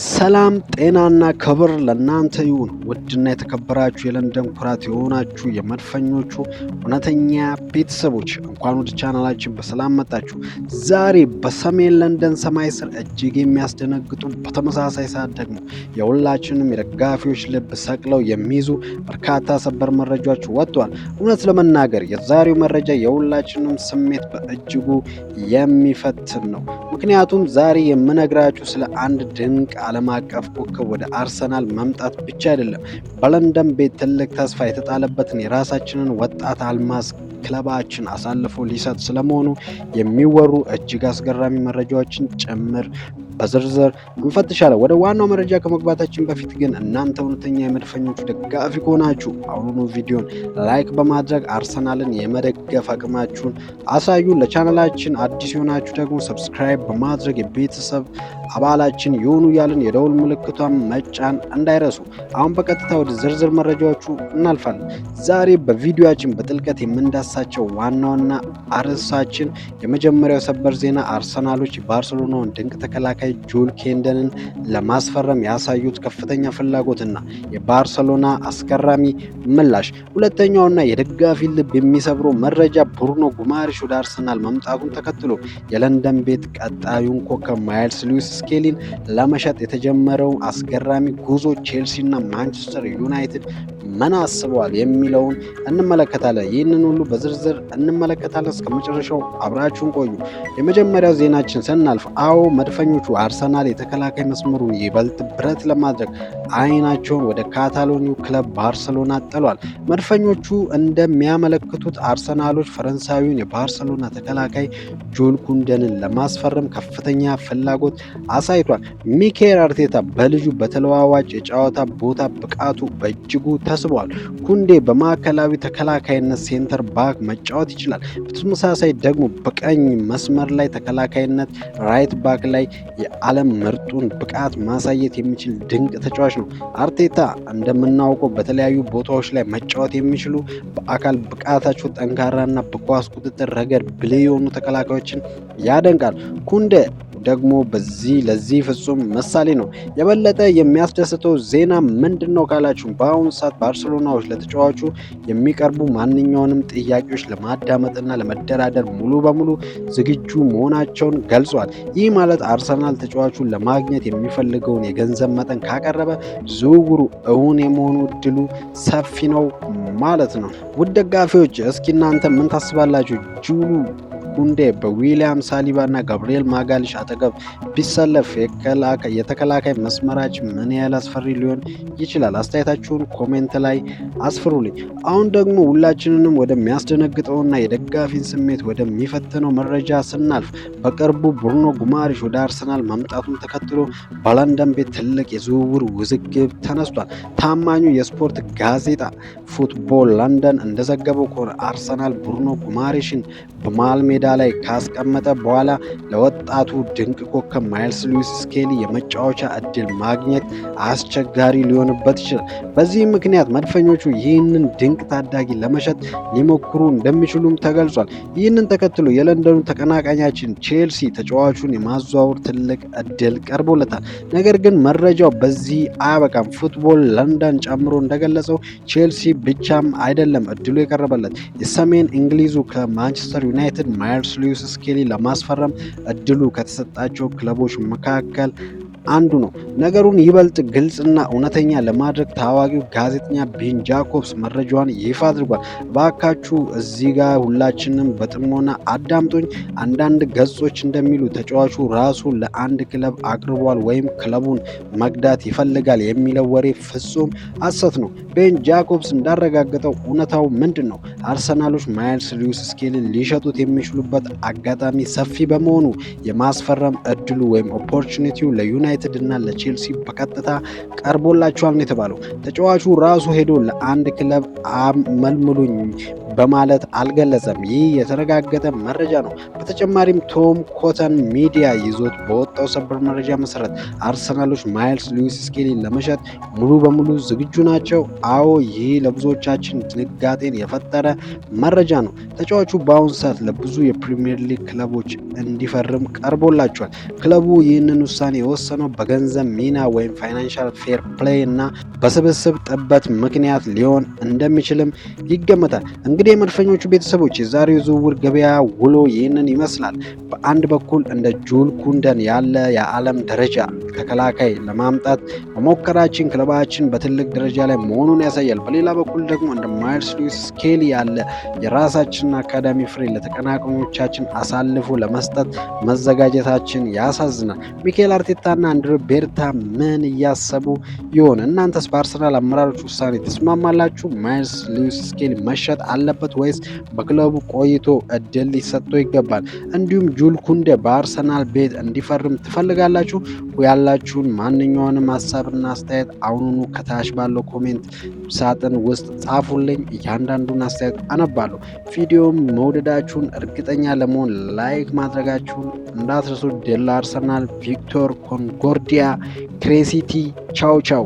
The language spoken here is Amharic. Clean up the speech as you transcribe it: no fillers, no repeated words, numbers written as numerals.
ሰላም ጤናና ክብር ለእናንተ ይሁን። ውድና የተከበራችሁ የለንደን ኩራት የሆናችሁ የመድፈኞቹ እውነተኛ ቤተሰቦች እንኳን ወደ ቻናላችን በሰላም መጣችሁ። ዛሬ በሰሜን ለንደን ሰማይ ስር እጅግ የሚያስደነግጡ በተመሳሳይ ሰዓት ደግሞ የሁላችንም የደጋፊዎች ልብ ሰቅለው የሚይዙ በርካታ ሰበር መረጃዎች ወጥቷል። እውነት ለመናገር የዛሬው መረጃ የሁላችንም ስሜት በእጅጉ የሚፈትን ነው። ምክንያቱም ዛሬ የምነግራችሁ ስለ አንድ ድንቅ ዓለም አቀፍ ኮከብ ወደ አርሰናል መምጣት ብቻ አይደለም፣ በለንደን ቤት ትልቅ ተስፋ የተጣለበትን የራሳችንን ወጣት አልማዝ ክለባችን አሳልፎ ሊሰጥ ስለመሆኑ የሚወሩ እጅግ አስገራሚ መረጃዎችን ጭምር በዝርዝር እንፈትሻለን። ወደ ዋናው መረጃ ከመግባታችን በፊት ግን እናንተ እውነተኛ የመድፈኞቹ ደጋፊ ከሆናችሁ አሁኑ ቪዲዮን ላይክ በማድረግ አርሰናልን የመደገፍ አቅማችሁን አሳዩ። ለቻናላችን አዲስ የሆናችሁ ደግሞ ሰብስክራይብ በማድረግ የቤተሰብ አባላችን የሆኑ ያልን የደውል ምልክቷን መጫን እንዳይረሱ። አሁን በቀጥታ ወደ ዝርዝር መረጃዎቹ እናልፋለን። ዛሬ በቪዲዮአችን በጥልቀት የምንዳሳቸው ዋና አርዕስታችን የመጀመሪያው ሰበር ዜና አርሰናሎች የባርሴሎናውን ድንቅ ተከላካይ ጁል ኬንደንን ለማስፈረም ያሳዩት ከፍተኛ ፍላጎትና የባርሴሎና አስገራሚ ምላሽ። ሁለተኛውና የደጋፊ ልብ የሚሰብረው መረጃ ብሩኖ ጉማሬሽ ወደ አርሰናል መምጣቱን ተከትሎ የለንደን ቤት ቀጣዩን ኮከብ ማይልስ ሉዊስ ስኬሊን ለመሸጥ የተጀመረው አስገራሚ ጉዞ ቼልሲና ማንቸስተር ዩናይትድ ምን አስበዋል የሚለውን እንመለከታለን። ይህንን ሁሉ በዝርዝር እንመለከታለን። እስከ መጨረሻው አብራችሁን ቆዩ። የመጀመሪያው ዜናችን ስናልፍ መድፈኞቹ አርሰናል የተከላካይ መስመሩን ይበልጥ ብረት ለማድረግ አይናቸውን ወደ ካታሎኒው ክለብ ባርሰሎና ጥሏል። መድፈኞቹ እንደሚያመለክቱት አርሰናሎች ፈረንሳዊውን የባርሰሎና ተከላካይ ጁል ኩንደንን ለማስፈረም ከፍተኛ ፍላጎት አሳይቷል። ሚኬል አርቴታ በልጁ በተለዋዋጭ የጨዋታ ቦታ ብቃቱ በእጅጉ ተስቧል። ኩንዴ በማዕከላዊ ተከላካይነት ሴንተር ባክ መጫወት ይችላል። በተመሳሳይ ደግሞ በቀኝ መስመር ላይ ተከላካይነት ራይት ባክ ላይ የዓለም ምርጡን ብቃት ማሳየት የሚችል ድንቅ ተጫዋች ነው። አርቴታ እንደምናውቀው በተለያዩ ቦታዎች ላይ መጫወት የሚችሉ በአካል ብቃታቸው ጠንካራና በኳስ ቁጥጥር ረገድ ብልህ የሆኑ ተከላካዮችን ያደንቃል። ኩንዴ ደግሞ ለዚህ ፍጹም ምሳሌ ነው። የበለጠ የሚያስደስተው ዜና ምንድን ነው ካላችሁ በአሁኑ ሰዓት ባርሴሎናዎች ለተጫዋቹ የሚቀርቡ ማንኛውንም ጥያቄዎች ለማዳመጥና ለመደራደር ሙሉ በሙሉ ዝግጁ መሆናቸውን ገልጿል። ይህ ማለት አርሰናል ተጫዋቹን ለማግኘት የሚፈልገውን የገንዘብ መጠን ካቀረበ ዝውውሩ እውን የመሆኑ እድሉ ሰፊ ነው ማለት ነው። ውድ ደጋፊዎች እስኪ እናንተ ምን ታስባላችሁ? ጁሉ ኩንዴ በዊሊያም ሳሊባ እና ጋብሪኤል ማጋሊሽ አጠገብ ቢሰለፍ የተከላካይ መስመራችን ምን ያህል አስፈሪ ሊሆን ይችላል? አስተያየታችሁን ኮሜንት ላይ አስፍሩልኝ። አሁን ደግሞ ሁላችንንም ወደሚያስደነግጠውና የደጋፊን ስሜት ወደሚፈትነው መረጃ ስናልፍ በቅርቡ ብሩኖ ጉማሬሽ ወደ አርሰናል መምጣቱን ተከትሎ በለንደን ቤት ትልቅ የዝውውር ውዝግብ ተነስቷል። ታማኙ የስፖርት ጋዜጣ ፉትቦል ለንደን እንደዘገበው ከሆነ አርሰናል ብሩኖ ጉማሬሽን በመሃል ሜዳ ላይ ካስቀመጠ በኋላ ለወጣቱ ድንቅ ኮከብ ማይልስ ሉዊስ ስኬሊ የመጫወቻ እድል ማግኘት አስቸጋሪ ሊሆንበት ይችላል። በዚህ ምክንያት መድፈኞቹ ይህንን ድንቅ ታዳጊ ለመሸጥ ሊሞክሩ እንደሚችሉም ተገልጿል። ይህንን ተከትሎ የለንደኑ ተቀናቃኛችን ቼልሲ ተጫዋቹን የማዘዋወር ትልቅ እድል ቀርቦለታል። ነገር ግን መረጃው በዚህ አያበቃም። ፉትቦል ለንደን ጨምሮ እንደገለጸው ቼልሲ ብቻም አይደለም እድሉ የቀረበለት። የሰሜን እንግሊዙ ክለብ ማንቸስተር ዩናይትድ ማይልስ ሉዊስ ስኬሊ ለማስፈረም እድሉ ከተሰጣቸው ክለቦች መካከል አንዱ ነው። ነገሩን ይበልጥ ግልጽና እውነተኛ ለማድረግ ታዋቂው ጋዜጠኛ ቤን ጃኮብስ መረጃውን ይፋ አድርጓል። ባካችሁ እዚህ ጋር ሁላችንም በጥሞና አዳምጡኝ። አንዳንድ ገጾች እንደሚሉ ተጫዋቹ ራሱ ለአንድ ክለብ አቅርቧል ወይም ክለቡን መግዳት ይፈልጋል የሚለው ወሬ ፍጹም ሐሰት ነው። ቤን ጃኮብስ እንዳረጋገጠው እውነታው ምንድን ነው? አርሰናሎች ማይልስ ሉዊስ ስኬሊን ሊሸጡት የሚችሉበት አጋጣሚ ሰፊ በመሆኑ የማስፈረም እድሉ ወይም ኦፖርቹኒቲው ለዩናይትድ እና ለቼልሲ በቀጥታ ቀርቦላቸዋል ነው የተባለው። ተጫዋቹ ራሱ ሄዶ ለአንድ ክለብ አመልምሉኝ በማለት አልገለጸም። ይህ የተረጋገጠ መረጃ ነው። በተጨማሪም ቶም ኮተን ሚዲያ ይዞት በወጣው ሰበር መረጃ መሰረት አርሰናሎች ማይልስ ሉዊስ ስኬሊን ለመሸጥ ሙሉ በሙሉ ዝግጁ ናቸው። አዎ፣ ይህ ለብዙዎቻችን ድንጋጤን የፈጠረ መረጃ ነው። ተጫዋቹ በአሁኑ ሰዓት ለብዙ የፕሪሚየር ሊግ ክለቦች እንዲፈርም ቀርቦላቸዋል። ክለቡ ይህንን ውሳኔ የወሰነው አንደኛው በገንዘብ ሚና ወይም ፋይናንሻል ፌር ፕሌይ እና በስብስብ ጥበት ምክንያት ሊሆን እንደሚችልም ይገመታል። እንግዲህ የመድፈኞቹ ቤተሰቦች የዛሬው ዝውውር ገበያ ውሎ ይህንን ይመስላል። በአንድ በኩል እንደ ጁል ኩንደን ያለ የዓለም ደረጃ ተከላካይ ለማምጣት መሞከራችን ክለባችን በትልቅ ደረጃ ላይ መሆኑን ያሳያል። በሌላ በኩል ደግሞ እንደ ማይልስ ሉዊስ ስኬሊ ያለ የራሳችንን አካዳሚ ፍሬ ለተቀናቃኞቻችን አሳልፎ ለመስጠት መዘጋጀታችን ያሳዝናል። ሚኬል አርቴታና አንድሬ ቤርታ ምን እያሰቡ ይሆን? እናንተስ በአርሰናል አመራሮች ውሳኔ ተስማማላችሁ? ማይልስ ሉዊስ ስኬሊ መሸጥ አለበት ወይስ በክለቡ ቆይቶ እድል ሊሰጠው ይገባል? እንዲሁም ጁል ኩንዴ በአርሰናል ቤት እንዲፈርም ትፈልጋላችሁ? ያላችሁን ማንኛውንም ሀሳብና አስተያየት አሁኑኑ ከታች ባለው ኮሜንት ሳጥን ውስጥ ጻፉልኝ። እያንዳንዱን አስተያየት አነባለሁ። ቪዲዮም መውደዳችሁን እርግጠኛ ለመሆን ላይክ ማድረጋችሁን እንዳትረሱ። ድል አርሰናል! ቪክቶር ኮንጎርዲያ ክሬሲቲ! ቻው ቻው።